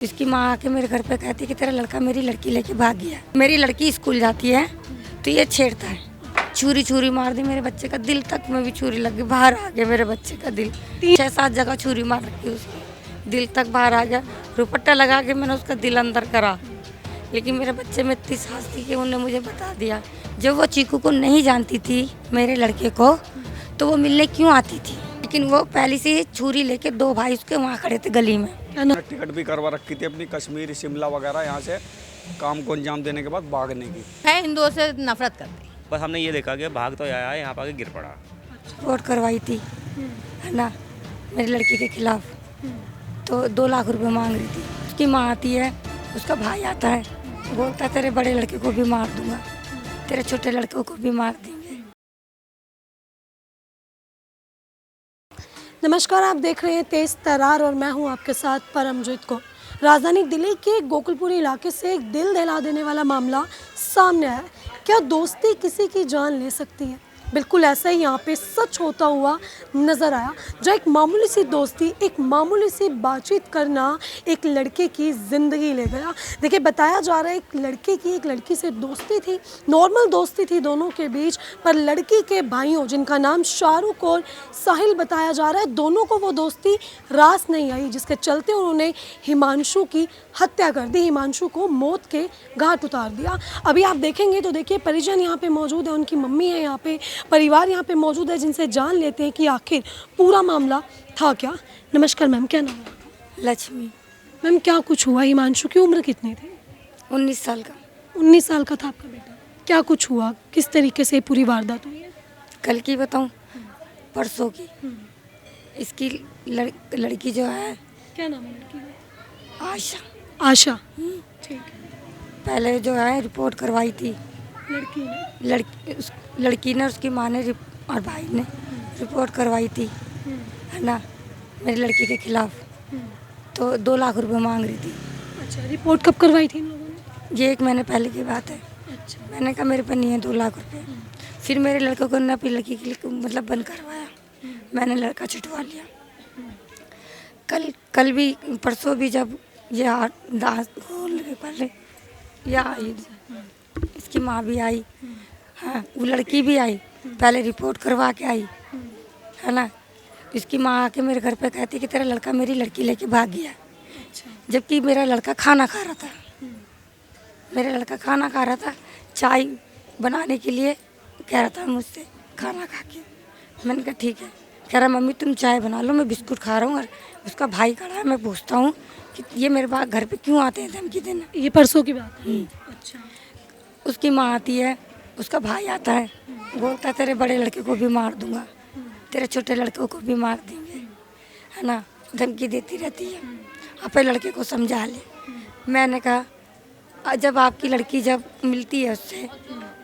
इसकी माँ आके मेरे घर पे कहती कि तेरा लड़का मेरी लड़की लेके भाग गया। मेरी लड़की स्कूल जाती है तो ये छेड़ता है, छुरी छुरी मार दी मेरे बच्चे का दिल तक में भी छुरी लग गई, बाहर आ गया मेरे बच्चे का दिल। 6-7 जगह छुरी मार रखी उसको, दिल तक बाहर आ गया। रुपट्टा लगा के मैंने उसका दिल अंदर करा, लेकिन मेरे बच्चे में इतनी साहस थी कि उन्होंने मुझे बता दिया। जब वो चीकू को नहीं जानती थी मेरे लड़के को, तो वो मिलने क्यों आती थी, लेकिन वो पहले से ही छुरी लेके 2 भाई उसके वहाँ खड़े थे गली में। टिकट भी करवा रखी थी अपनी, कश्मीर शिमला वगैरह, यहाँ से काम को अंजाम देने के बाद भागने की। है हिंदुओं से नफरत करती। बस हमने ये देखा कि भाग तो आया, यहाँ पर आके गिर पड़ा। रिपोर्ट करवाई थी है ना मेरी लड़की के खिलाफ, तो 2 लाख रुपए मांग रही थी। उसकी माँ आती है, उसका भाई आता है, बोलता है तेरे बड़े लड़के को भी मार दूंगा, तेरे छोटे लड़कों को भी मार देंगे। नमस्कार, आप देख रहे हैं तेज तरार और मैं हूं आपके साथ परमजीत कौर। राजधानी दिल्ली के गोकुलपुरी इलाके से एक दिल दहला देने वाला मामला सामने आया। क्या दोस्ती किसी की जान ले सकती है? बिल्कुल ऐसा ही यहाँ पे सच होता हुआ नज़र आया, जहाँ एक मामूली सी दोस्ती, एक मामूली सी बातचीत करना एक लड़के की ज़िंदगी ले गया। देखिए, बताया जा रहा है एक लड़के की एक लड़की से दोस्ती थी, नॉर्मल दोस्ती थी दोनों के बीच, पर लड़की के भाइयों जिनका नाम शाहरुख और साहिल बताया जा रहा है, दोनों को वो दोस्ती रास नहीं आई, जिसके चलते उन्होंने हिमांशु की हत्या कर दी, हिमांशु को मौत के घाट उतार दिया। अभी आप देखेंगे तो देखिए परिजन यहाँ पे मौजूद है, उनकी मम्मी है यहाँ पे, परिवार यहाँ पे मौजूद है, जिनसे जान लेते हैं कि आखिर पूरा मामला था क्या। नमस्कार मैम, क्या नाम है? लक्ष्मी। मैम, क्या कुछ हुआ? हिमांशु की उम्र कितनी थी? 19 साल का। 19 साल का था आपका बेटा। क्या कुछ हुआ, किस तरीके से पूरी वारदात हुई है? कल की बताऊं, परसों की। इसकी लड़की जो है, क्या नाम है लड़की का? आशा। आशा। ठीक है। पहले जो है रिपोर्ट करवाई थी लड़की ने? लड़की ने, उसकी माँ ने और भाई ने रिपोर्ट करवाई थी है ना मेरी लड़की के खिलाफ, तो 2 लाख रुपए मांग रही थी। अच्छा, रिपोर्ट कब करवाई थी इन लोगों ने? ये 1 महीने पहले की बात है। अच्छा। मैंने कहा मेरे पास नहीं है 2 लाख रुपए। फिर मेरे लड़के को ने अपनी लड़की के लिए मतलब बंद करवाया, मैंने लड़का छुटवा लिया। कल भी, परसों भी, जब ये दांत खोल के पहले या आई, इसकी माँ भी आई, हाँ वो लड़की भी आई, पहले रिपोर्ट करवा के आई है ना। इसकी माँ आके मेरे घर पे कहती कि तेरा लड़का मेरी लड़की लेके भाग गया, जबकि मेरा लड़का खाना खा रहा था। मेरा लड़का खाना खा रहा था, चाय बनाने के लिए कह रहा था मुझसे, खाना खा के। मैंने कहा ठीक है। कह रहा मम्मी तुम चाय बना लो, मैं बिस्कुट खा रहा हूँ, और उसका भाई खड़ा है, मैं पूछता हूँ कि ये मेरे पास घर पे क्यों आते हैं धमकी देना। ये परसों की बात है। अच्छा। उसकी माँ आती है, उसका भाई आता है, बोलता है तेरे बड़े लड़के को भी मार दूंगा, तेरे छोटे लड़कों को भी मार देंगे है ना, धमकी देती रहती है। अपने लड़के को समझा ले। मैंने कहा जब आपकी लड़की जब मिलती है उससे,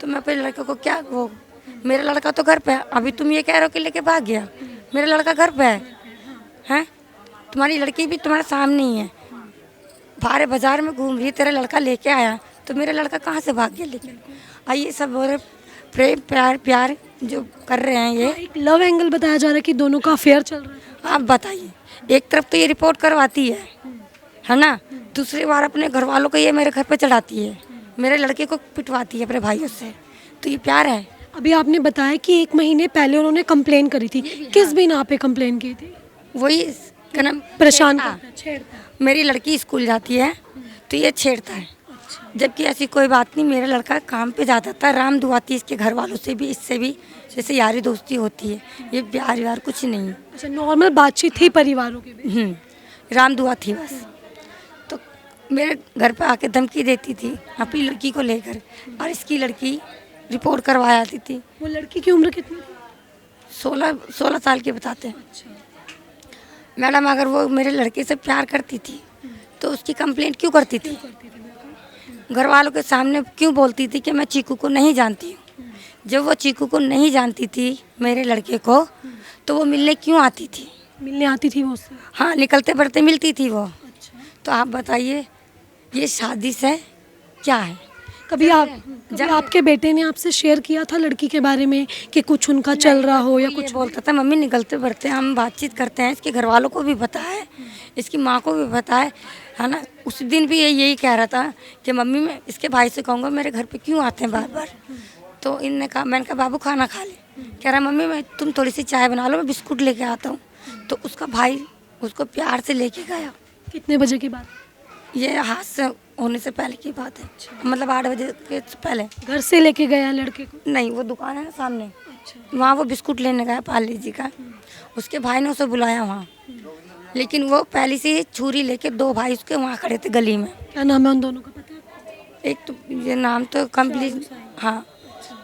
तो मैं अपने लड़के को क्या, वो मेरा लड़का तो घर पे है, अभी तुम ये कह रहे हो कि लेके भाग गया, मेरा लड़का घर पे है, तुम्हारी लड़की भी तुम्हारे सामने ही है, बाहर बाजार में घूम रही है, तेरा लड़का लेके आया, तो मेरा लड़का कहाँ से भाग गया। लेकिन ये सब प्रेम प्यार जो कर रहे हैं, ये एक लव एंगल बताया जा रहा है कि दोनों का अफेयर चल रहा है। आप बताइए, एक तरफ तो ये रिपोर्ट करवाती है ना, दूसरी बार अपने घर वालों को ये मेरे घर पे चढ़ाती है, मेरे लड़के को पिटवाती है अपने भाइयों से, तो ये प्यार है। अभी आपने बताया कि 1 महीने पहले उन्होंने कंप्लेन करी थी, किस बिना पे कंप्लेन की थी? वही क्या नाम, परेशान छेड़ता। मेरी लड़की स्कूल जाती है तो ये छेड़ता है, जबकि ऐसी कोई बात नहीं। मेरा लड़का काम पे जाता था, राम दुआ थी इसके घर वालों से भी, इससे भी, जैसे यारी दोस्ती होती है, ये प्यार व्यार कुछ नहीं। अच्छा, नॉर्मल बातचीत थी परिवारों के बीच। राम दुआ थी बस। तो मेरे घर पे आके धमकी देती थी अपनी लड़की को लेकर, और इसकी लड़की रिपोर्ट करवा आती थी। वो लड़की की उम्र कितनी थी? 16 साल की बताते हैं। मैडम, अगर वो मेरे लड़के से प्यार करती थी तो उसकी कंप्लेंट क्यों करती थी? घर वालों के सामने क्यों बोलती थी कि मैं चीकू को नहीं जानती हूँ? जब वो चीकू को नहीं जानती थी मेरे लड़के को, तो वो मिलने क्यों आती थी? मिलने आती थी वो उससे? हाँ, निकलते बढ़ते मिलती थी वो। अच्छा। तो आप बताइए, ये शादी से क्या है? कभी आपके बेटे ने आपसे शेयर किया था लड़की के बारे में कि कुछ उनका चल रहा हो या ये कुछ? बोलता था मम्मी निकलते बढ़ते हम बातचीत करते हैं, इसके घर वालों को भी पता है, इसकी माँ को भी पता है ना। उस दिन भी ये यही कह रहा था कि मम्मी मैं इसके भाई से कहूँगा मेरे घर पे क्यों आते हैं बार बार। तो इनने कहा, मैंने कहा बाबू खाना खा ले। कह रहा मम्मी मैं तुम थोड़ी सी चाय बना लो, मैं बिस्कुट लेके आता हूँ। तो उसका भाई उसको प्यार से लेके गया। कितने बजे की बात? ये हादसा होने से पहले की बात है, मतलब 8 बजे के पहले। घर से लेके गया लड़के को? नहीं, वो दुकान है ना सामने, वहाँ वो बिस्कुट लेने गया पाली जी का। उसके भाई ने उसे बुलाया वहाँ, लेकिन वो पहले से ही छुरी लेके 2 भाई उसके वहाँ खड़े थे गली में। क्या नाम है उन दोनों का, पता है? एक तो ये नाम तो कंप्लीट, हाँ।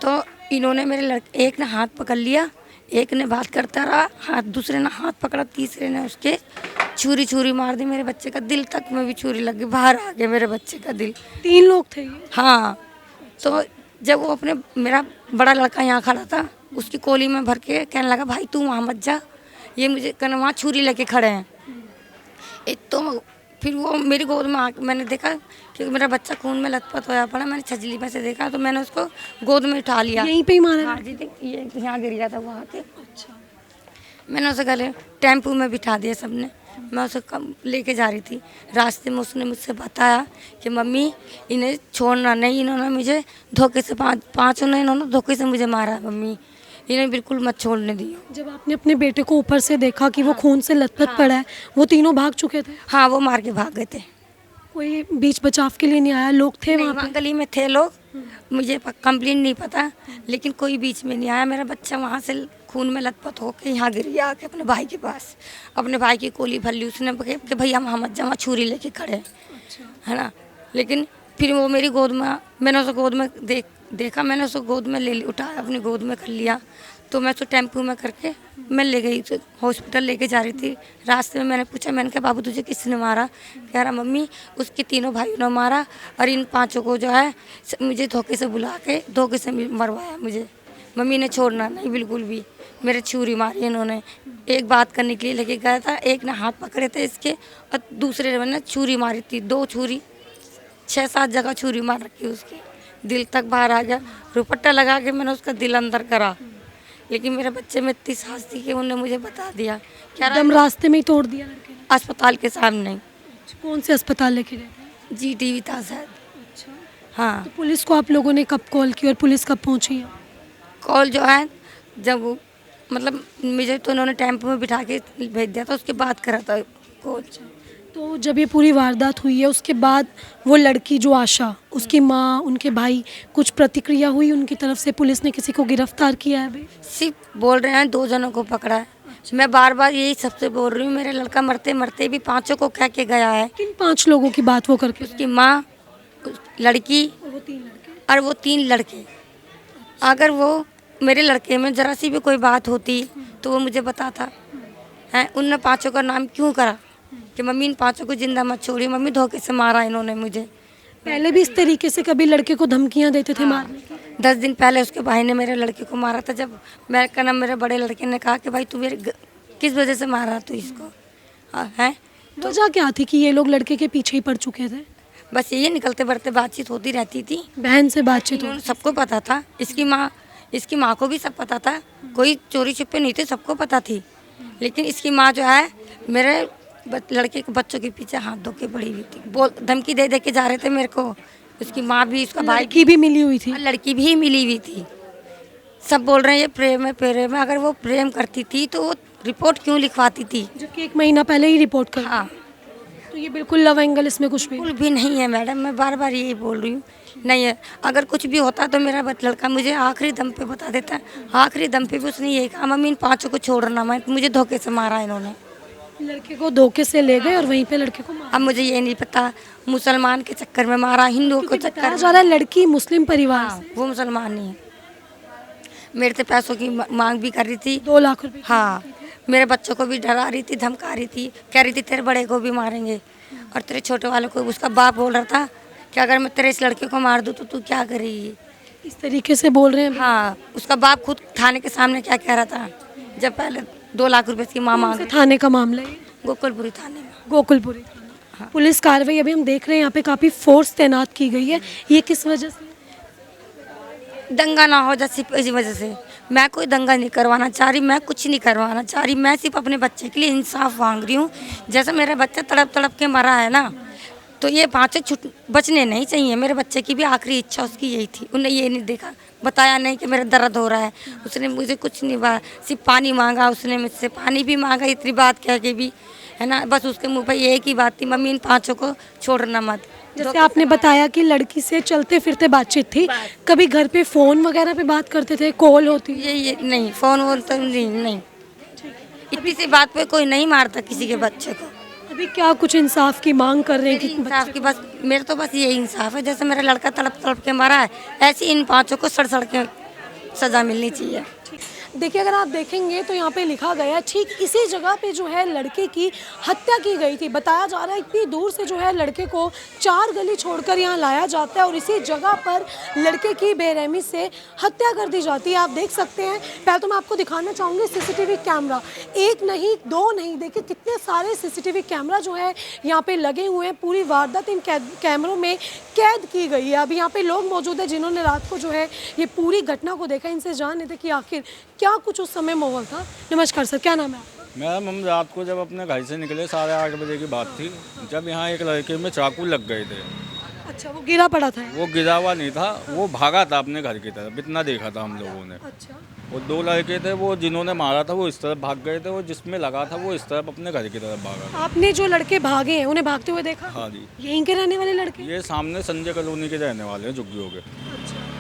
तो इन्होंने मेरे लड़के, एक ने हाथ पकड़ लिया, एक ने बात करता रहा हाथ, दूसरे ने हाथ पकड़ा, तीसरे ने उसके छुरी मार दी। मेरे बच्चे का दिल तक में भी छुरी लग गई, बाहर आ गया मेरे बच्चे का दिल। 3 लोग थे ये? हाँ। तो जब वो अपने, मेरा बड़ा लड़का यहाँ खड़ा था, उसकी कोली में भर के कहने लगा भाई तू वहाँ मत जा, ये मुझे कहना वहाँ छुरी लेके खड़े हैं। एक तो फिर वो मेरी गोद में आके मैंने देखा कि मेरा बच्चा खून में लथपथ होया पड़ा। मैंने छजली में से देखा तो मैंने उसको गोद में उठा लिया। यहीं पे ही मारा? हाँ जी, ये यहाँ गिर गया था वहाँ के। अच्छा। मैंने उसे गले टेम्पू में बिठा दिया सबने। मैं उसे लेके जा रही थी, रास्ते में उसने मुझसे बताया कि मम्मी इन्हें छोड़ना नहीं, इन्होंने मुझे धोखे से पाँचों ने इन्होंने धोखे से मुझे मारा मम्मी, इन्हें बिल्कुल मत छोड़ने दियो। जब आपने अपने बेटे को ऊपर से देखा कि वो खून से लथपथ पड़ा है, वो तीनों भाग चुके थे? हाँ, वो मार के भाग गए थे। कोई बीच बचाव के लिए नहीं आया? लोग थे वहाँ वहाँ पे? गली में थे लोग, मुझे कंप्लेन नहीं पता, लेकिन कोई बीच में नहीं आया। मेरा बच्चा वहाँ से खून में लथपथ होके यहाँ गिर गया आके अपने भाई के पास। अपने भाई की कोली भर ली उसने कि भैया वहाँ मत जा, वहाँ छुरी लेके खड़े हैं, है ना। लेकिन फिर वो मेरी गोद में, मैंने उसे गोद में देखा, मैंने उसे गोद में ले उठाया, अपनी गोद में कर लिया। तो मैं उसको टेम्पू में करके मैं ले गई, हॉस्पिटल लेके जा रही थी। रास्ते में मैंने पूछा, मैंने कहा बाबू तुझे किसने मारा? कह रहा मम्मी उसके तीनों भाइयों ने मारा और इन 5 को जो है मुझे धोखे से बुला के धोखे से मरवाया मुझे। मम्मी ने छोड़ना नहीं बिल्कुल भी, मेरे छुरी मारी इन्होंने। एक बात करने के लिए लेके गया था, एक ने हाथ पकड़े थे इसके और दूसरे ने छुरी मारी थी, 2 छुरी, 6-7 जगह छुरी मार रखी उसके, दिल तक बाहर आ गया। रुपट्टा लगा के मैंने उसका दिल अंदर करा, लेकिन मेरे बच्चे में इतनी साहस थी कि उन्होंने मुझे बता दिया। क्या एकदम रास्ते में ही तोड़ दिया लड़के ने? अस्पताल के सामने। कौन से अस्पताल लेके गए थे? GTV था शायद। अच्छा। हाँ। तो पुलिस को आप लोगों ने कब कॉल की और पुलिस कब पहुंची है? कॉल जो है जब मतलब मुझे तो उन्होंने टेम्पो में बिठा के भेज दिया था, उसके बाद करा था कॉल। तो जब ये पूरी वारदात हुई है उसके बाद वो लड़की जो आशा, उसकी माँ, उनके भाई, कुछ प्रतिक्रिया हुई उनकी तरफ से? पुलिस ने किसी को गिरफ्तार किया है अभी? सिर्फ बोल रहे हैं 2 जनों को पकड़ा है। मैं बार बार यही सबसे बोल रही हूँ, मेरा लड़का मरते मरते भी 5 को कह के गया है। किन 5 लोगों की बात वो करके? उसकी माँ, लड़की वो 3 लड़के। और वो 3 लड़के। अगर वो मेरे लड़के में ज़रा सी भी कोई बात होती तो वो मुझे बताता है। उनने 5 का नाम क्यों करा कि मम्मी इन 5 को जिंदा मत छोड़िए, मम्मी धोखे से मारा इन्होंने मुझे। पहले भी इस तरीके से कभी लड़के को धमकियां देते थे मारने की? 10 दिन पहले उसके भाई ने मेरे लड़के को मारा था। जब मेरे बड़े लड़के ने कहा कि भाई तू किस वजह से मारा तू इसको, है वजह क्या थी कि ये लोग लड़के के पीछे ही पड़ चुके थे? बस यही निकलते बढ़ते बातचीत होती रहती थी। बहन से बातचीत इन्होंने सबको पता था, इसकी माँ को भी सब पता था, कोई चोरी छुपे नहीं थे, सबको पता थी। लेकिन इसकी माँ जो है मेरे लड़के के बच्चों के पीछे हाथ धो के पड़ी हुई थी, बोल धमकी दे के जा रहे थे मेरे को। उसकी माँ भी, उसका भाई की भी मिली हुई थी? लड़की भी मिली हुई थी। सब बोल रहे हैं ये प्रेम है प्रेम है। अगर वो प्रेम करती थी तो वो रिपोर्ट क्यों लिखवाती थी? जबकि 1 महीना पहले ही रिपोर्ट कर। हाँ, तो ये बिल्कुल लव एंगल इसमें कुछ भी? बिल्कुल भी नहीं है मैडम, मैं बार बार यही बोल रही हूँ, नहीं है। अगर कुछ भी होता तो मेरा लड़का मुझे आखिरी दम पे बता देता। आखिरी दम पे भी उसने यही कहा मम्मी इन 5 को छोड़ना, मैं मुझे धोखे से मारा इन्होंने। लड़के को धोखे से ले गए और वहीं पे लड़के को मारा। अब मुझे ये नहीं पता मुसलमान के चक्कर में मारा, हिंदुओं के चक्कर बताया में। जा रहा है लड़की मुस्लिम परिवार हाँ, से। वो मुसलमान नहीं है। मेरे से पैसों की मांग भी कर रही थी। 2 लाख रुपए? हाँ, मेरे बच्चों को भी डरा रही थी, धमका रही थी, कह रही थी तेरे बड़े को भी मारेंगे और तेरे छोटे वाले को। उसका बाप बोल रहा था कि अगर मैं तेरे इस लड़के को मार दूँ तो तू क्या करेगी? इस तरीके से बोल रहे हैं? हाँ, उसका बाप खुद थाने के सामने क्या कह रहा था जब पहले 2 लाख रुपए की माँ मांग रही थी। थाने का मामला है? गोकुलपुरी थाने में। गोकुलपुरी थाना। पुलिस कार्रवाई अभी हम देख रहे हैं, यहाँ पे काफी फोर्स तैनात की गई है। ये किस वजह से? दंगा ना हो जैसे इस वजह से मैं कोई दंगा नहीं करवाना चाह रही, मैं कुछ नहीं करवाना चाह रही, मैं सिर्फ अपने बच्चे के लिए इंसाफ मांग रही हूँ। जैसे मेरा बच्चा तड़प तड़प के मरा है ना, तो ये पाँचों बचने नहीं चाहिए। मेरे बच्चे की भी आखिरी इच्छा उसकी यही थी। उन्हें ये नहीं देखा, बताया नहीं कि मेरा दर्द हो रहा है। उसने मुझे कुछ नहीं बोला, सिर्फ पानी मांगा। उसने मुझसे पानी भी मांगा, इतनी बात कह के भी, है ना। बस उसके मुंह पर एक ही बात थी, मम्मी इन पाँचों को छोड़ना मत। जैसे आपने बताया कि लड़की से चलते फिरते बातचीत थी, कभी घर पे फ़ोन वगैरह पे बात करते थे, कॉल होती? ये नहीं, फ़ोन वोन तो नहीं। इतनी सी बात पे कोई नहीं मारता किसी के बच्चे को। अभी क्या कुछ इंसाफ की मांग कर रहे हैं कि इंसाफ की बस, मेरे तो बस यही इंसाफ है। जैसे मेरा लड़का तड़प तड़प के मरा है, ऐसे इन पाँचों को सड़ सड़ के सज़ा मिलनी चाहिए। देखिए, अगर आप देखेंगे तो यहाँ पे लिखा गया है ठीक इसी जगह पे जो है लड़के की हत्या की गई थी। बताया जा रहा है इतनी दूर से जो है लड़के को 4 गली छोड़कर यहाँ लाया जाता है और इसी जगह पर लड़के की बेरहमी से हत्या कर दी जाती है। आप देख सकते हैं, पहले तो मैं आपको दिखाना चाहूँगी सीसीटीवी कैमरा। एक नहीं, दो नहीं, देखिए कितने सारे सीसीटीवी कैमरा जो है यहाँ पे लगे हुए हैं। पूरी वारदात इन कैमरों में कैद की गई है। अभी यहाँ पे लोग मौजूद है जिन्होंने रात को जो है ये पूरी घटना को देखा। इनसे जान लेते कि आखिर क्या कुछ उस समय माहौल था। नमस्कार सर, क्या नाम है आपका? मैम, हम रात को जब अपने घर से निकले 8:30 बजे की बात थी, जब यहाँ एक लड़के में चाकू लग गए थे। अच्छा, वो गिरा पड़ा था? वो गिरा हुआ नहीं था, वो भागा था अपने घर की तरफ, इतना देखा था हम लोगों ने। अच्छा, वो 2 लड़के थे, वो जिन्होंने मारा था वो इस तरफ भाग गए थे, वो जिसमें लगा था वो इस तरफ अपने घर की तरफ भागा। आपने जो लड़के भागे हैं उन्हें भागते हुए देखा? हाँ जी, यहीं के रहने वाले लड़के? ये सामने संजय कॉलोनी के रहने वाले हैं, झुग्गियों के।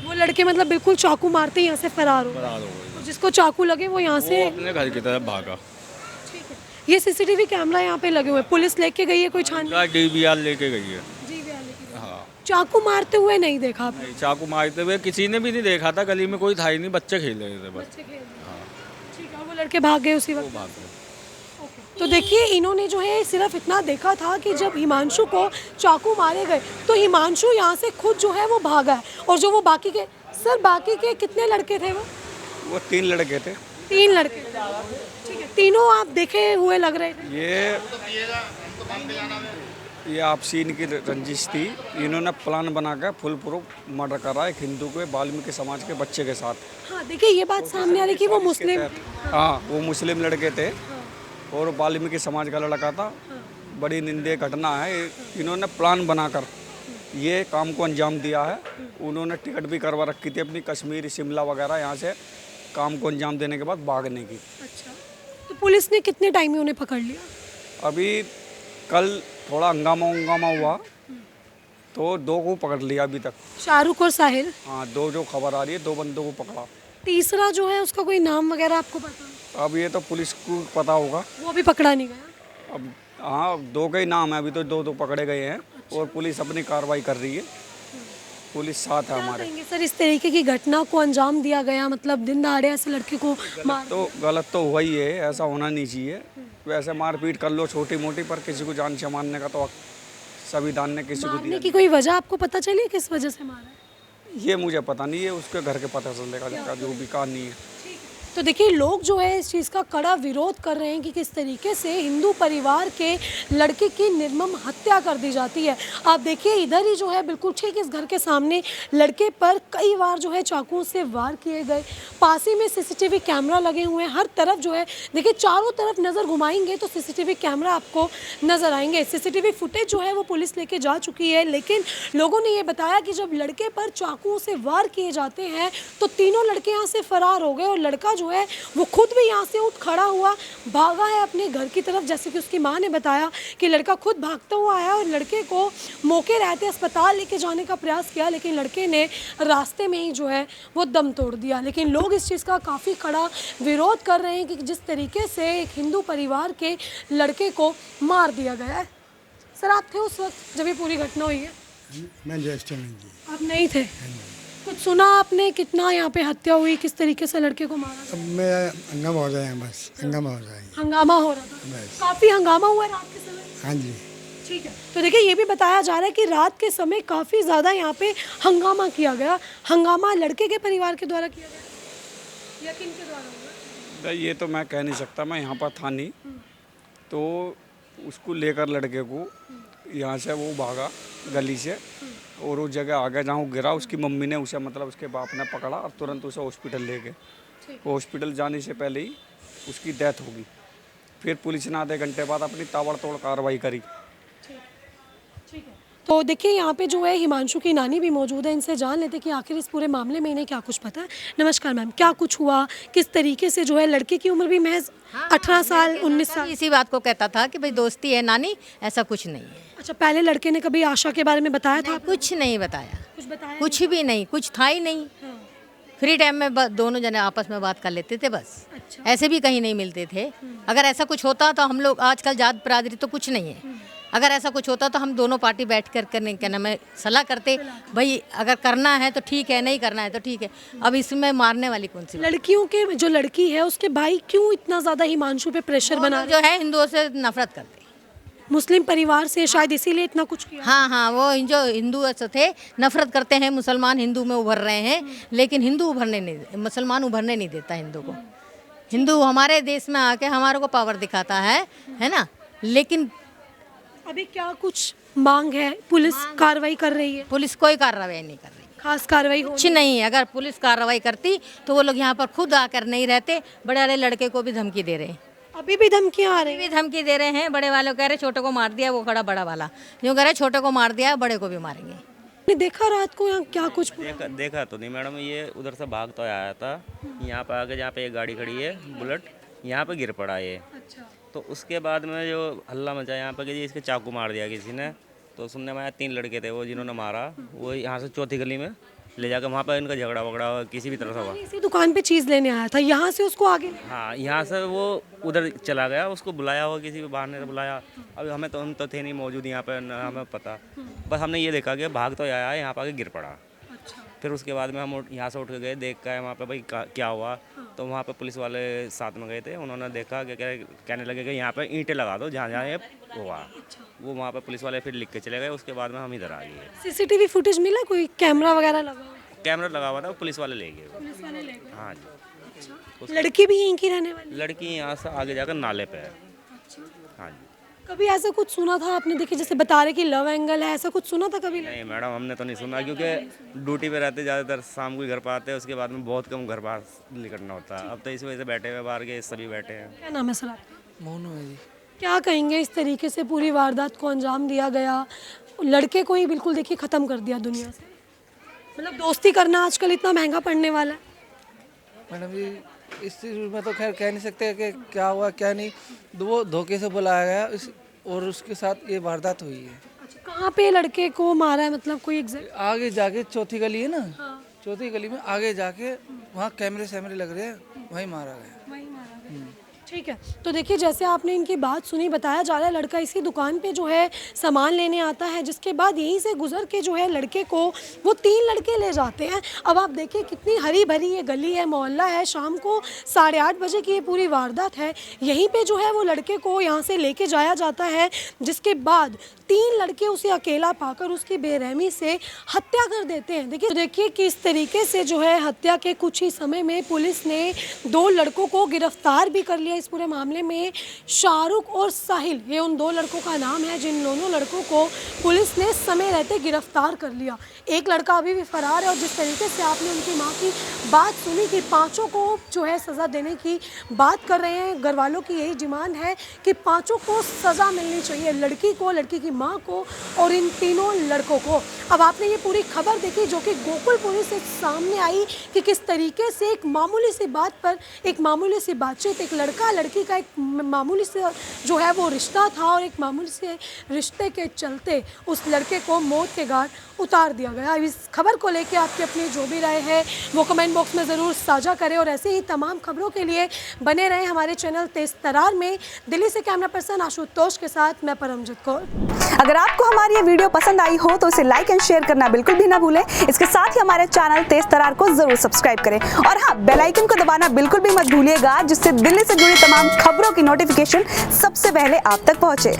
वो लड़के मतलब बिल्कुल चाकू मारते यहाँ से फरार हो गए? फरार हो गए। जिसको चाकू लगे वो यहाँ से? वो अपने घर की तरफ भागा। ये सीसीटीवी कैमरा यहाँ पे लगे हुए, पुलिस लेके गई है कोई छान? DVR लेके गई है। हाँ, चाकू मारते हुए नहीं देखा आपने? नहीं, चाकू मारते हुए किसी ने भी नहीं देखा था, गली में कोई था ही नहीं, बच्चे खेल रहे थे बस। ठीक है, और वो लड़के भाग गए उसी वो वक्त? भाग गए। तो देखिए, इन्होंने जो है सिर्फ इतना देखा था कि जब हिमांशु को चाकू मारे गए तो हिमांशु यहाँ से खुद जो है वो भागा है। और जो वो बाकी के, सर बाकी के कितने लड़के थे? वो 3 लड़के थे। 3 लड़के, ठीक है। तीनों आप देखे हुए लग रहे थे? ये आपसी इनकी रंजिश थी। इन्होंने प्लान बनाकर फुल प्रूफ मर्डर करा एक हिंदू के वाल्मीकि समाज के बच्चे के साथ। हाँ, देखिए ये बात सामने आ रही कि वो मुस्लिम, हाँ, वो मुस्लिम लड़के थे और वाल्मीकि समाज का लड़का था। बड़ी निंदनीय घटना है। इन्होंने प्लान बनाकर ये काम को अंजाम दिया है। उन्होंने टिकट भी करवा रखी थी अपनी, कश्मीर शिमला वगैरह, यहाँ से काम को अंजाम देने के बाद भागने की। अच्छा, तो पुलिस ने कितने टाइम में उन्हें पकड़ लिया? अभी कल थोड़ा हंगामा हुआ तो 2 को पकड़ लिया अभी तक। शाहरुख और साहिल? हाँ, 2 जो खबर आ रही है, 2 बंदों को पकड़ा। तीसरा जो है उसका कोई नाम वगैरह आपको पता? अब ये तो पुलिस को पता होगा। वो अभी पकड़ा नहीं गया? अब हाँ, 2 के ही नाम है, अभी तो 2 पकड़े गए हैं और पुलिस अपनी कार्रवाई कर रही है। पुलिस साथ है हमारे। कहेंगे सर, इस तरीके की घटना को अंजाम दिया गया, मतलब दिन दहाड़े ऐसे लड़के को मार? तो गलत तो हुआ ही है, ऐसा होना नहीं चाहिए। वैसे मारपीट कर लो छोटी मोटी, पर किसी को जान से मारने का तो हक संविधान ने किसी को मारने दिया की कोई वजह आपको पता चली किस वजह से मारा है? नहीं। ये मुझे पता नहीं है, उसके घर के पता चलेगा जाएगा, जो भी कहानी है। तो देखिए, लोग जो है इस चीज़ का कड़ा विरोध कर रहे हैं कि किस तरीके से हिंदू परिवार के लड़के की निर्मम हत्या कर दी जाती है। आप देखिए, इधर ही जो है बिल्कुल ठीक इस घर के सामने लड़के पर कई बार जो है चाकुओं से वार किए गए। पास ही में सीसीटीवी कैमरा लगे हुए हैं हर तरफ जो है। देखिए, चारों तरफ नज़र घुमाएंगे तो सीसीटीवी कैमरा आपको नज़र आएंगे। सीसीटीवी फुटेज जो है वो पुलिस लेके जा चुकी है, लेकिन लोगों ने ये बताया कि जब लड़के पर चाकुओं से वार किए जाते हैं तो तीनों लड़के यहाँ से फरार हो गए और लड़का जो है वो खुद भी यहाँ से उठ खड़ा हुआ भागा है अपने घर की तरफ। जैसे कि उसकी माँ ने बताया कि लड़का खुद भागता हुआ आया और लड़के को मौके रहते अस्पताल लेके जाने का प्रयास किया, लेकिन लड़के ने रास्ते में ही जो है वो दम तोड़ दिया। लेकिन लोग इस चीज़ का काफ़ी कड़ा विरोध कर रहे हैं कि जिस तरीके से एक हिंदू परिवार के लड़के को मार दिया गया है। सर, आप थे उस वक्त जब ये पूरी घटना हुई है? मैं ज्येष्ठ नहीं जी। आप नहीं थे? कुछ सुना आपने कितना यहाँ पे हत्या हुई, किस तरीके से लड़के को मारा? अब मैं हंगामा हो जाए, बस हंगामा हो जाए। हंगामा हो रहा था? बस। काफी हंगामा हुआ रात के समय? हाँ जी। ठीक है, तो देखिए ये भी बताया जा रहा है कि रात के समय काफी ज्यादा यहाँ पे हंगामा किया गया। हंगामा लड़के के परिवार के द्वारा किया गया या किन के द्वारा हुआ? ये तो मैं कह नहीं सकता, मैं यहाँ पर था नहीं। तो उसको लेकर लड़के को यहाँ से वो भागा गली से और उस जगह आगे जहाँ वो गिरा उसकी मम्मी ने उसे मतलब उसके बाप ने पकड़ा और तुरंत उसे हॉस्पिटल ले गए। वो हॉस्पिटल जाने से पहले ही उसकी डेथ होगी। फिर पुलिस ने आधे घंटे बाद अपनी ताबड़तोड़ कार्रवाई करी। तो देखिए यहाँ पे जो है हिमांशु की नानी भी मौजूद है, इनसे जान लेते कि आखिर इस पूरे मामले में इन्हें क्या कुछ पता है। नमस्कार मैम, क्या कुछ हुआ, किस तरीके से जो है, लड़के की उम्र भी महज 18 साल 19 साल। इसी बात को कहता था कि भाई दोस्ती है नानी, ऐसा कुछ नहीं है। अच्छा, पहले लड़के ने कभी आशा के बारे में बताया था? कुछ नहीं बताया, कुछ बताया? कुछ भी नहीं, कुछ था ही नहीं। फ्री टाइम में दोनों जने आपस में बात कर लेते थे बस। अच्छा। ऐसे भी कहीं नहीं मिलते थे। अगर ऐसा कुछ होता तो हम लोग आजकल जात बिरादरी तो कुछ नहीं है। अगर ऐसा कुछ होता तो हम दोनों पार्टी बैठ कर करने क्या नाम है सलाह करते, भाई अगर करना है तो ठीक है, नहीं करना है तो ठीक है। अब इसमें मारने वाली कौन सी बात? लड़कियों के जो लड़की है उसके भाई क्यों इतना ज्यादा हिमांशु पे प्रेशर बना जो है हिंदुओं से नफरत करते। मुस्लिम परिवार से शायद इसीलिए इतना कुछ किया। हाँ, वो जो हिंदू थे नफरत करते हैं। मुसलमान हिंदू में उभर रहे हैं, लेकिन हिंदू उभरने नहीं, मुसलमान उभरने नहीं देता हिंदू को। हिंदू हमारे देश में आके हमारे को पावर दिखाता है ना। लेकिन अभी क्या कुछ मांग है? पुलिस कार्रवाई कर रही है? पुलिस कोई कार्रवाई नहीं कर रही, खास कार्रवाई हो कुछ नहीं। अगर पुलिस कार्रवाई करती तो वो लोग यहाँ पर खुद आकर नहीं रहते। बड़े वाले लड़के को भी धमकी दे रहे हैं, अभी भी धमकियां आ रही भी धमकी दे रहे हैं। बड़े वालों कह रहे छोटे को मार दिया, वो खड़ा बड़ा वाला जो कह रहे छोटे को मार दिया, बड़े को भी मारेंगे। आपने देखा रात को यहाँ क्या कुछ? देखा तो नहीं मैडम, ये उधर से भाग तो आया था। यहाँ पे आगे जहाँ पे एक गाड़ी खड़ी है बुलेट, यहाँ पे गिर पड़ा ये। अच्छा। तो उसके बाद में जो हल्ला मचा यहाँ पे कि जी इसके चाकू मार दिया किसी ने। तो सुनने में आया 3 लड़के थे वो जिन्होंने मारा। वो यहाँ से चौथी गली में ले जाकर वहाँ पर इनका झगड़ा वगड़ा किसी भी तरह से हुआ। इसी दुकान पे चीज लेने आया था, यहाँ से उसको आगे? हाँ, यहाँ से वो उधर चला गया, उसको बुलाया होगा किसी को, बाहर ने बुलाया। अब हमें तो हम तो थे नहीं मौजूद यहाँ पे, ना हमें पता। बस हमने ये देखा कि भाग तो आया है, यहाँ पर आके गिर पड़ा। फिर उसके बाद में हम यहाँ से उठ के गए, देख कर वहाँ पे भाई क्या हुआ। तो वहाँ पे पुलिस वाले साथ में गए थे, उन्होंने देखा कि कहने लगे कि यहाँ पे ईंटें लगा दो जहाँ जहाँ ये हुआ। वो वहाँ पे पुलिस वाले फिर लिख के चले गए। उसके बाद में हम इधर आ गए। सीसीटीवी फुटेज मिला, कोई कैमरा वगैरह लगा? कैमरा लगा हुआ था, पुलिस वाले ले गए। हाँ जी। लड़की भी यहीं की रहने वाली? लड़की यहाँ से आगे जाकर नाले पे है। हाँ जी। कभी ऐसा कुछ सुना था आपने? देखिए जैसे बता रहे कि लव एंगल है, ऐसा कुछ सुना था कभी? नहीं मैडम, हमने तो नहीं सुना, क्योंकि ड्यूटी पे रहते, ज़्यादातर शाम को ही घर पर आते हैं। उसके बाद में बहुत कम घर बाहर निकलना होता है। अब तो इस वजह से बैठे हुए बाहर के सभी बैठे हैं। क्या नाम है सर आपका? मोनू है जी। क्या कहेंगे इस तरीके से पूरी वारदात को अंजाम दिया गया? लड़के को ही बिल्कुल देखिए ख़त्म कर दिया दुनिया से। मतलब दोस्ती करना आजकल इतना महंगा पड़ने वाला है। मैडम जी, इस चीज़ में तो खैर कह नहीं सकते कि क्या हुआ क्या नहीं। वो धोखे से बुलाया गया और उसके साथ ये वारदात हुई है। अच्छा, कहाँ पे लड़के को मारा है, मतलब कोई एग्जैक्ट? आगे जाके चौथी गली है ना, चौथी गली में आगे जाके वहाँ कैमरे लग रहे हैं, वहीं मारा गया। वहीं मारा गया। ठीक है, तो देखिए जैसे आपने इनकी बात सुनी, बताया जा रहा है लड़का इसी दुकान पे जो है सामान लेने आता है, जिसके बाद यहीं से गुजर के जो है लड़के को वो 3 लड़के ले जाते हैं। अब आप देखिए कितनी हरी भरी ये गली है, मोहल्ला है, शाम को 8:30 बजे की ये पूरी वारदात है। यहीं पे जो है वो लड़के को यहाँ से लेके जाया जाता है, जिसके बाद 3 लड़के उसे अकेला पाकर उसकी बेरहमी से हत्या कर देते हैं। देखिए किस तरीके से जो है हत्या के कुछ ही समय में पुलिस ने 2 लड़कों को गिरफ्तार भी कर लिया। इस पूरे मामले में शाहरुख और साहिल, ये उन 2 लड़कों का नाम है, जिन दोनों लड़कों को पुलिस ने समय रहते गिरफ्तार कर लिया। एक लड़का अभी भी फरार है। और जिस तरीके से आपने उनकी माँ की बात सुनी कि 5 को जो है सज़ा देने की बात कर रहे हैं, घर वालों की यही डिमांड है कि 5 को सज़ा मिलनी चाहिए, लड़की को, लड़की की माँ को और इन 3 लड़कों को। अब आपने ये पूरी खबर देखी जो कि गोकुलपुरी से सामने आई कि किस तरीके से एक मामूली सी बात पर, एक मामूली सी बातचीत, एक लड़का लड़की का एक मामूली से जो है वो रिश्ता था, और एक मामूली से रिश्ते के चलते उस लड़के को मौत के घाट उतार दिया गया। इस खबर को लेकर आपकी अपनी जो भी राय है वो कमेंट बॉक्स में ज़रूर साझा करें, और ऐसे ही तमाम खबरों के लिए बने रहें हमारे चैनल तेज तरार में। दिल्ली से कैमरा पर्सन आशुतोष के साथ मैं परमजीत कौर। अगर आपको हमारी ये वीडियो पसंद आई हो तो इसे लाइक एंड शेयर करना बिल्कुल भी ना भूलें। इसके साथ ही हमारे चैनल तेज तरार को जरूर सब्सक्राइब करें, और हाँ, बेल आइकन को दबाना बिल्कुल भी मत भूलिएगा, जिससे दिल्ली से जुड़ी तमाम खबरों की नोटिफिकेशन सबसे पहले आप तक पहुंचे।